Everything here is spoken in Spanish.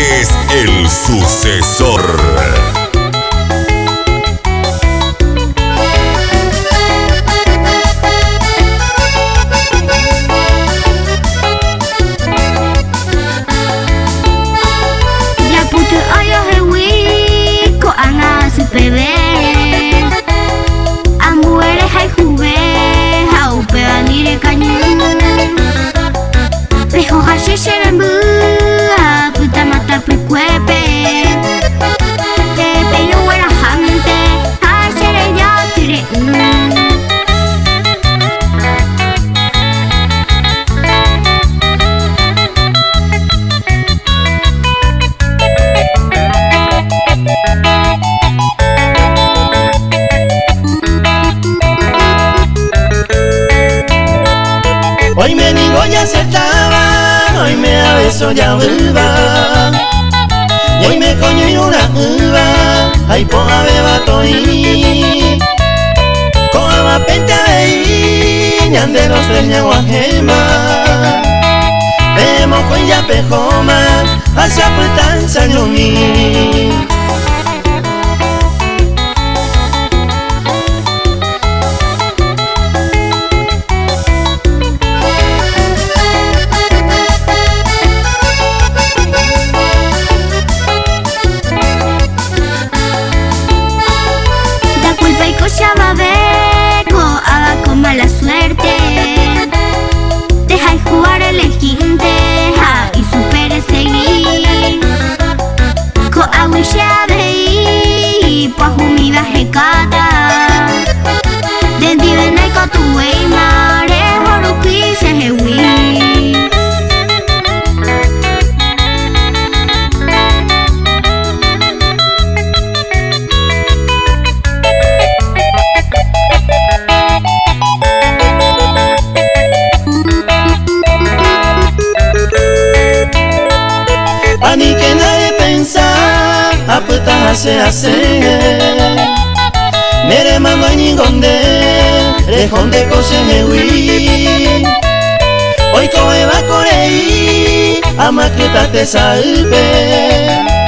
es el sucesor. Hoy me digo ya acertaba, hoy me abeso ya uva, y hoy me coño y una uva, ay poa beba toi, coa va pente a veí, ñande los tres ñaguajema, vemos con ya pejoma, hacia puerta sañomi. Mala suerte, deja jugar el esquinte y supere seguir. Con agüilla de y pues humida jecata. Dentro de neco tu wey mare, horupi se hewi. Ani que nadie pensa, apuesta hace mere mando ni gonde, rejonde cose hewi. Hoy coe va corei, ama que te salve.